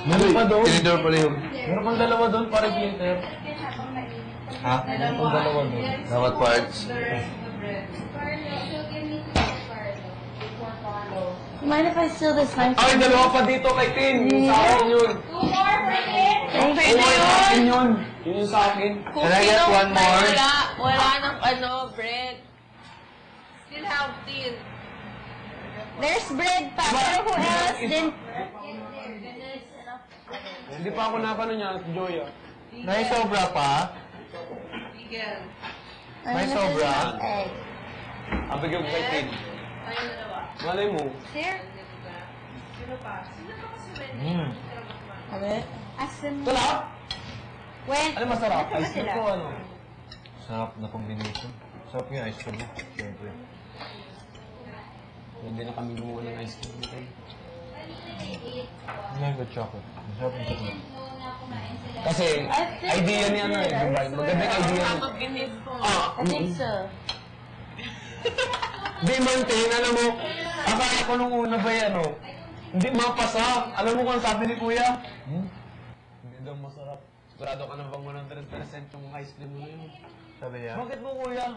Meron pa doon. Tinidor pala yung... Meron pang dalawa doon, pare Peter. Ha? Meron pang dalawa doon. Dapat parts. Mind if I steal this knife? Ay, dalawa pa dito kay Tin. Yung sa akin yun. Thank Ay, sa akin yun. Yun yung sa akin. Can I get one more? Wala ng bread. Still have tin. There's bread pa. Pero who else didn't? Hindi pa ako nakano niya, Joya. May sobra pa? Miguel. May sobra? Egg. Abigyan ko kay Tin. Tayo dalawa. Malay mo. Here? Sino pa? Sino pa kasi Wendy? Hmm. Asim. Sarap! When? Ano masarap? Ano ba Ice cream sila? ko ano? Sarap na combination. Sarap yung ice cream. Siyempre. Hindi na kami gumawa ng ice cream nito. I like the chocolate. Masarap yung chocolate. Kasi, idea niya ano eh, diba? Magandang idea niya. Mag-inip ko. I think so. Di Mantin, alam mo, akala ko nung una ba yan, ano, hindi mapasa. Alam mo kung sabi ni Kuya? Hindi daw masarap. Sigurado ka na bang 100% yung ice cream mo na yun? Sabi niya? Bakit mo, Kuya?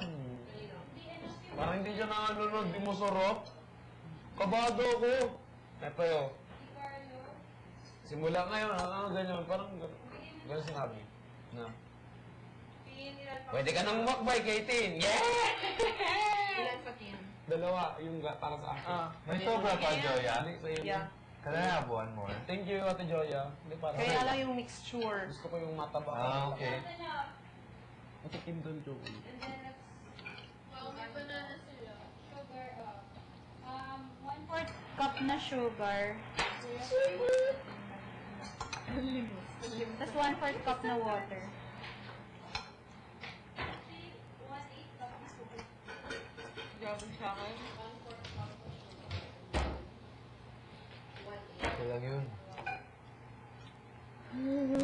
Parang hindi siya nakanonood, di mo sarap. Kabado ako. Pero, simula ngayon, ganyan, parang ganyan sinabi. Na, pwede ka nang makbay kay Tin. Yeah! Ilan pa tin? Dalawa, yung para sa akin. May sobra pa, Joya? Hindi, sa'yo. Yeah. Can I have one more? Thank you, Ate Joya. Hindi para Kaya sa'yo. lang yung mixture. Gusto ko yung mataba. Ah, okay. Matikim doon, Joey. One-fourth cup na sugar. Tapos one-fourth cup na water. Grabe sa akin. Okay lang yun.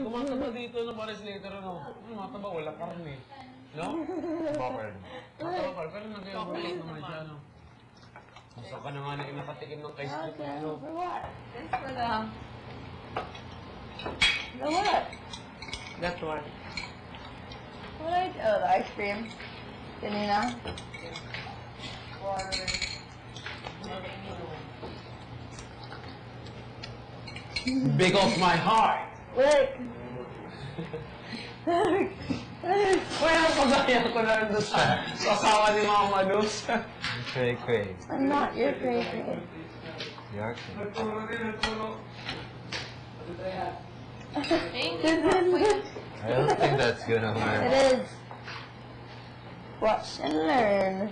Tumataba dito na pares later, ano? Mataba, wala karne. No? Bopper. Mataba karne, pero nag-i-overload naman siya, no? Masa ka na nga na nakatikim ng ice cream, Okay, ano? for what? Thanks for the... For what? That one. What I oh, the ice cream. Kanina? Big of my heart! Look! Well, pagaya ko na rin doon sa asawa ni Mama Luz. Cray-cray. I'm not your favorite. You are cray. Thank you. I don't think that's gonna It work. is. Watch and learn.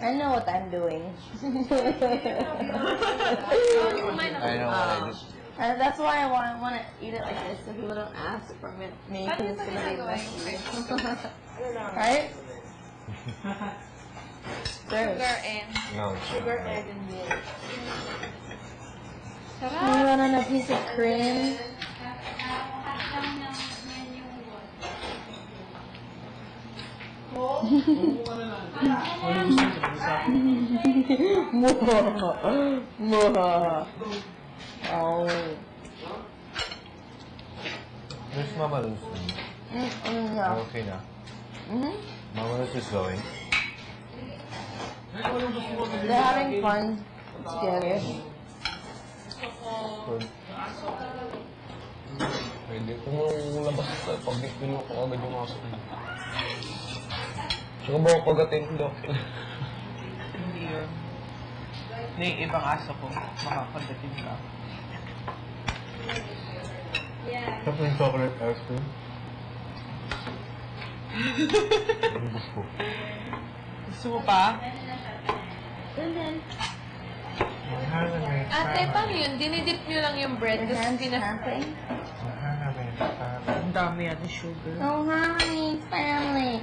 I know what I'm doing. I know what I did. And that's why I want to eat it like this, so people don't ask for me because it's gonna be messy. Right? Sugar and... No, Sugar, egg, and milk. You want on a piece of cream? Oh. There's Mama Luz. No. Okay na. Mm-hmm. Mama Luz is going. They're having fun together. Good. Pwede. Kung labas ito, pag-dip mo ako agad yung aso na yun. Saka ba ako pagatin ko daw? Hindi yun. Hindi, ibang aso ko. Makakadating ka. Sarap yung chocolate ice cream. Ang gusto. Gusto mo pa? Ate, paano yun? Dinidip nyo lang yung bread, Your tapos hands tapping? Ang dami yan ng sugar. Oh, honey, family.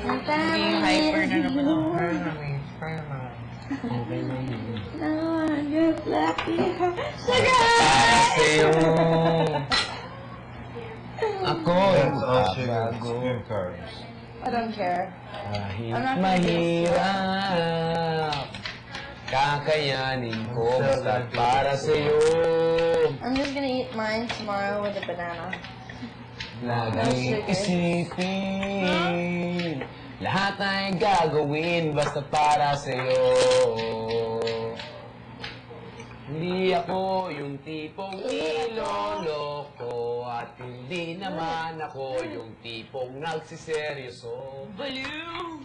My family Hindi, hyper na is naman you. Okay na yun. No, I'm just lucky. Sugar! Sa'yo! Ako! That's all sugar. Bago. Spoon carbs. I don't care. Kahit I'm not gonna mahirap. kakayanin ko basta para sa'yo. I'm just gonna eat mine tomorrow with a banana. Laging isipin, lahat ay gagawin basta para sa'yo. Hindi ako yung tipong niloloko at hindi naman ako yung tipong nagsiseryoso. Baliw!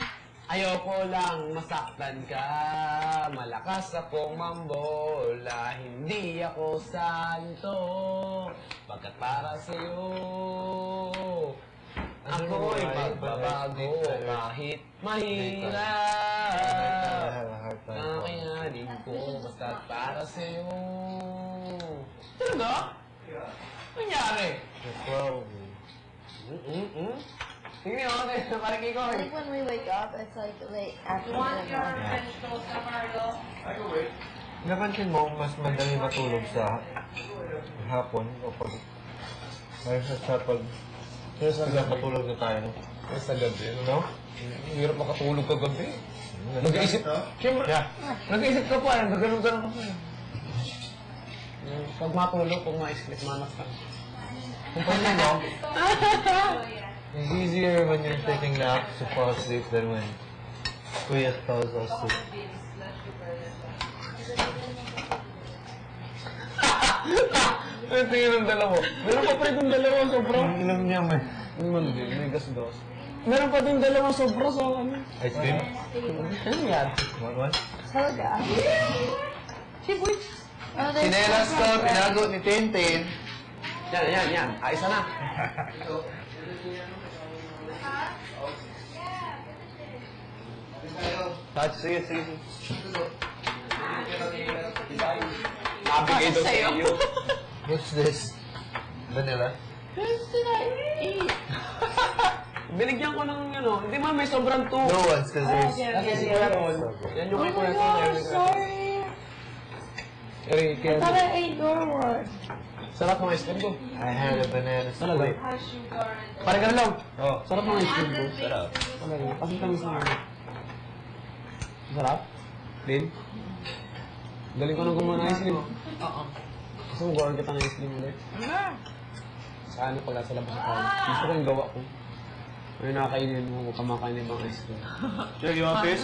Ayoko lang masaktan ka, malakas akong mambola, hindi ako santo, pagkat para sa'yo, ako'y magbabago kahit mahirap, kakayanin ko basta para sa'yo. Talaga? Nangyari? Tingnan mo, parang ikaw I think when we wake up, it's like late after dinner. Napansin mo, mas madali matulog sa hapon o pag... Ayos sa pag... matulog na tayo. sa gabi, No? Ang hirap makatulog kagabi. Nag-iisip, siyempre, nag-iisip ka pa, gaganon-ganon ka pa. Pag matulog, pag ma-sleep, manas ka. Kung paano mo, it's easier when you're taking naps to fall asleep than when Kuya falls asleep. Ano tingin ng dalawa? Meron pa rin yung dalawa sobra. Ang ilam niya, man. Ano man din, may gas-dos. Meron pa din dalawa sobra sa ano. Ice cream? Ano yan? What? Talaga? Oh, there's Sinelas ko, chocolate bread. tinago ni Tintin. Yan. Isa na. Touch, sige. Nabigay daw sa iyo. What's this? Vanilla? Binigyan ko ng ano, hindi man may sobrang No tuwa. one's because there's... Kasi sila ron. Yan yung Oh kay my Kuya gosh, Sir. sorry. I thought I ate your one. Sarap ng ice cream ko. I had a banana Talaga? split. Pare ka lang. Oh. Sarap ng ice cream ko. Sarap. Talaga. Kasi tamis na yun. Sarap? Din? Galing ko nang gumawa ng ice cream. Oo. Gusto mo gawin kita ng ice cream ulit? Sa ano pagka sa labas ako. Gusto ko yung gawa ko. May nakakainin mo kung kamakain ng ibang ice cream. Jay, you want fish?